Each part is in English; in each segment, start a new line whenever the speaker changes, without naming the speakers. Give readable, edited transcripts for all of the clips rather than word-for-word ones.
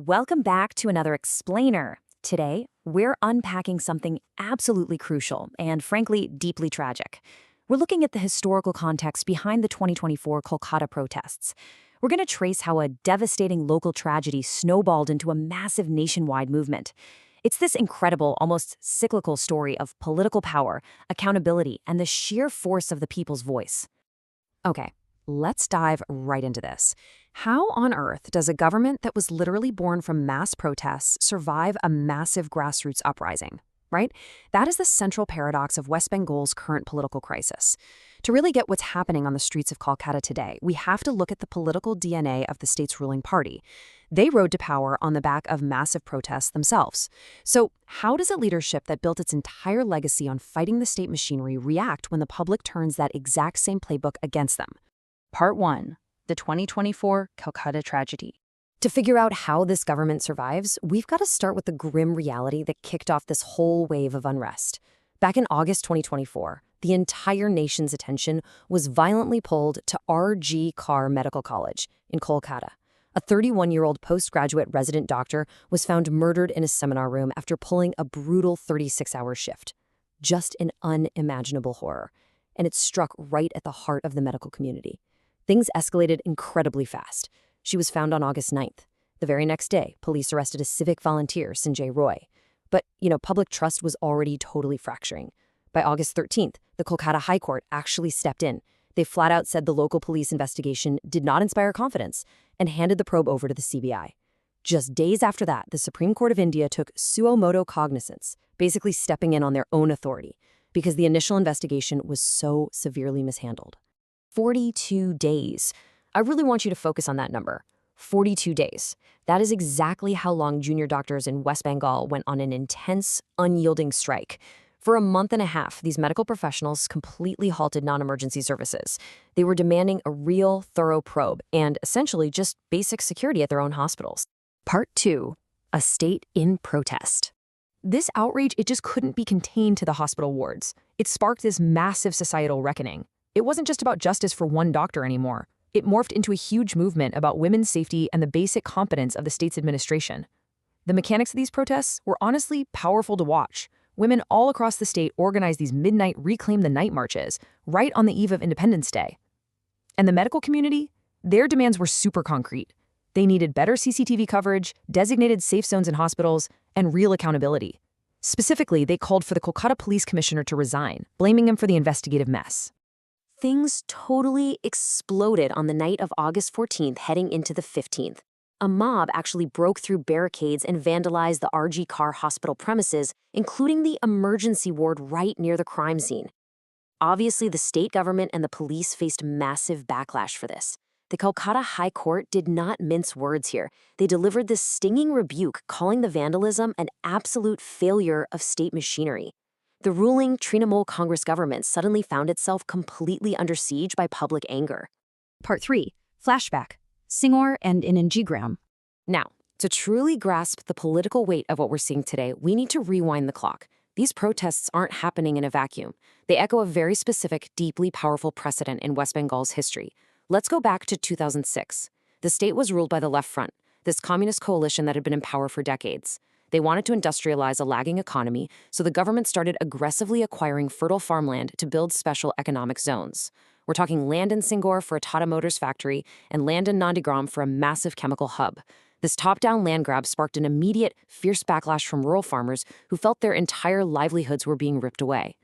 Welcome back to another Explainer. Today, we're unpacking something absolutely crucial and, frankly, deeply tragic. We're looking at the historical context behind the 2024 Kolkata protests. We're going to trace how a devastating local tragedy snowballed into a massive nationwide movement. It's this incredible, almost cyclical story of political power, accountability, and the sheer force of the people's voice. Okay, let's dive right into this. How on earth does a government that was literally born from mass protests survive a massive grassroots uprising, right? That is the central paradox of West Bengal's current political crisis. To really get what's happening on the streets of Kolkata today, we have to look at the political DNA of the state's ruling party. They rode to power on the back of massive protests themselves. So how does a leadership that built its entire legacy on fighting the state machinery react when the public turns that exact same playbook against them? Part 1. The 2024 Kolkata tragedy. To figure out how this government survives, we've got to start with the grim reality that kicked off this whole wave of unrest. Back in August 2024, the entire nation's attention was violently pulled to R.G. Carr Medical College in Kolkata. A 31-year-old postgraduate resident doctor was found murdered in a seminar room after pulling a brutal 36-hour shift. Just an unimaginable horror. And it struck right at the heart of the medical community. Things escalated incredibly fast. She was found on August 9th. The very next day, police arrested a civic volunteer, Sanjay Roy. But, public trust was already totally fracturing. By August 13th, the Kolkata High Court actually stepped in. They flat out said the local police investigation did not inspire confidence and handed the probe over to the CBI. Just days after that, the Supreme Court of India took suo motu cognizance, basically stepping in on their own authority, because the initial investigation was so severely mishandled. 42 days. I really want you to focus on that number. 42 days. That is exactly how long junior doctors in West Bengal went on an intense, unyielding strike. For a month and a half, these medical professionals completely halted non-emergency services. They were demanding a real, thorough probe and essentially just basic security at their own hospitals. Part 2. A state in protest. This outrage, it just couldn't be contained to the hospital wards. It sparked this massive societal reckoning. It wasn't just about justice for one doctor anymore. It morphed into a huge movement about women's safety and the basic competence of the state's administration. The mechanics of these protests were honestly powerful to watch. Women all across the state organized these midnight Reclaim the Night marches right on the eve of Independence Day. And the medical community? Their demands were super concrete. They needed better CCTV coverage, designated safe zones in hospitals, and real accountability. Specifically, they called for the Kolkata police commissioner to resign, blaming him for the investigative mess. Things totally exploded on the night of August 14th heading into the 15th. A mob actually broke through barricades and vandalized the R.G. Carr hospital premises, including the emergency ward right near the crime scene. Obviously, the state government and the police faced massive backlash for this. The Kolkata High Court did not mince words here. They delivered this stinging rebuke, calling the vandalism an absolute failure of state machinery. The ruling Trinamool Congress government suddenly found itself completely under siege by public anger. Part 3. Flashback. Singur and Nandigram. Now, to truly grasp the political weight of what we're seeing today, we need to rewind the clock. These protests aren't happening in a vacuum. They echo a very specific, deeply powerful precedent in West Bengal's history. Let's go back to 2006. The state was ruled by the Left Front, this communist coalition that had been in power for decades. They wanted to industrialize a lagging economy, so the government started aggressively acquiring fertile farmland to build special economic zones. We're talking land in Singur for a Tata Motors factory and land in Nandigram for a massive chemical hub. This top-down land grab sparked an immediate, fierce backlash from rural farmers who felt their entire livelihoods were being ripped away.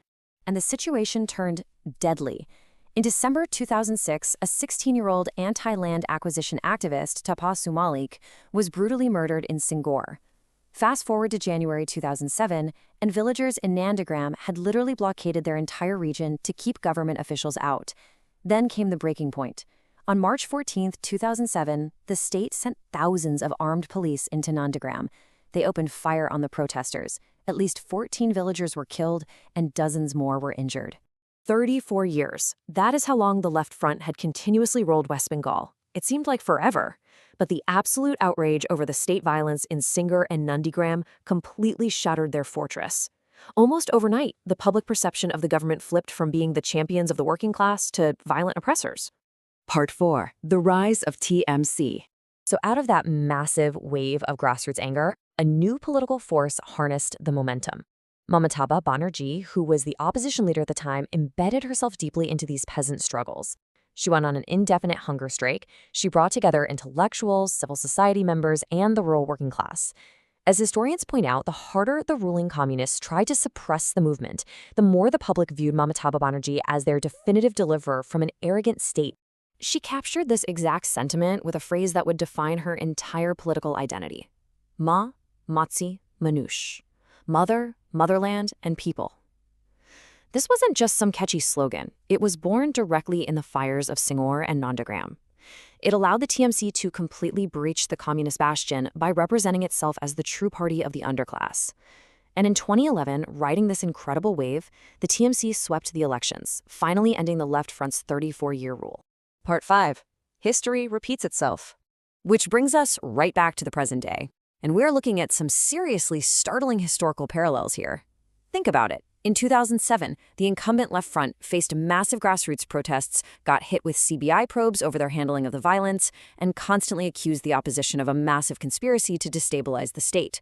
And the situation turned deadly. In December 2006, a 16-year-old anti-land acquisition activist, Tapasu Malik, was brutally murdered in Singur. Fast forward to January 2007, and villagers in Nandigram had literally blockaded their entire region to keep government officials out. Then came the breaking point. On March 14, 2007, the state sent thousands of armed police into Nandigram. They opened fire on the protesters. At least 14 villagers were killed, and dozens more were injured. 34 years. That is how long the Left Front had continuously rolled West Bengal. It seemed like forever. But the absolute outrage over the state violence in Singur and Nandigram completely shattered their fortress. Almost overnight, the public perception of the government flipped from being the champions of the working class to violent oppressors. Part 4. The Rise of TMC. So out of that massive wave of grassroots anger, a new political force harnessed the momentum. Mamataba Banerjee, who was the opposition leader at the time, embedded herself deeply into these peasant struggles. She went on an indefinite hunger strike. She brought together intellectuals, civil society members, and the rural working class. As historians point out, the harder the ruling communists tried to suppress the movement, the more the public viewed Mamataba Banerjee as their definitive deliverer from an arrogant state. She captured this exact sentiment with a phrase that would define her entire political identity. Ma, Matsi, Manush. Mother, motherland, and people. This wasn't just some catchy slogan. It was born directly in the fires of Singur and Nandigram. It allowed the TMC to completely breach the communist bastion by representing itself as the true party of the underclass. And in 2011, riding this incredible wave, the TMC swept the elections, finally ending the Left Front's 34-year rule. Part 5. History repeats itself. Which brings us right back to the present day. And we're looking at some seriously startling historical parallels here. Think about it. In 2007, the incumbent Left Front faced massive grassroots protests, got hit with CBI probes over their handling of the violence, and constantly accused the opposition of a massive conspiracy to destabilize the state.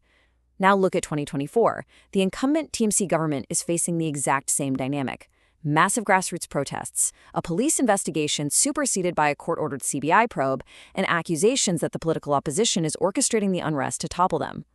Now look at 2024. The incumbent TMC government is facing the exact same dynamic. Massive grassroots protests, a police investigation superseded by a court-ordered CBI probe, and accusations that the political opposition is orchestrating the unrest to topple them.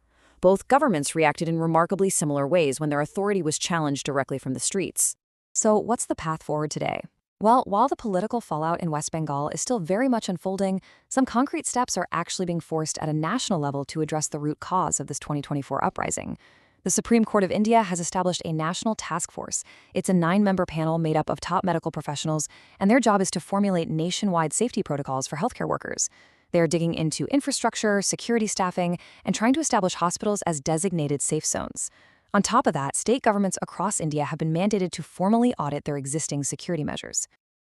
Both governments reacted in remarkably similar ways when their authority was challenged directly from the streets. So what's the path forward today? Well, while the political fallout in West Bengal is still very much unfolding, some concrete steps are actually being forced at a national level to address the root cause of this 2024 uprising. The Supreme Court of India has established a national task force. It's a 9-member panel made up of top medical professionals, and their job is to formulate nationwide safety protocols for healthcare workers. They are digging into infrastructure, security staffing, and trying to establish hospitals as designated safe zones. On top of that, state governments across India have been mandated to formally audit their existing security measures.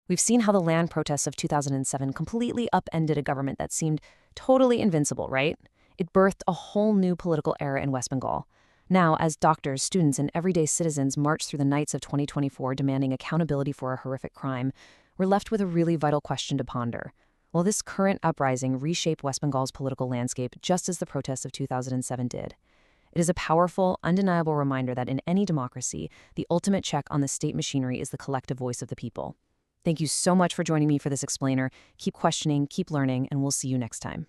We've seen how the land protests of 2007 completely upended a government that seemed totally invincible, right? It birthed a whole new political era in West Bengal. Now, as doctors, students, and everyday citizens march through the nights of 2024 demanding accountability for a horrific crime, we're left with a really vital question to ponder. Will this current uprising reshape West Bengal's political landscape just as the protests of 2007 did? It is a powerful, undeniable reminder that in any democracy, the ultimate check on the state machinery is the collective voice of the people. Thank you so much for joining me for this explainer. Keep questioning, keep learning, and we'll see you next time.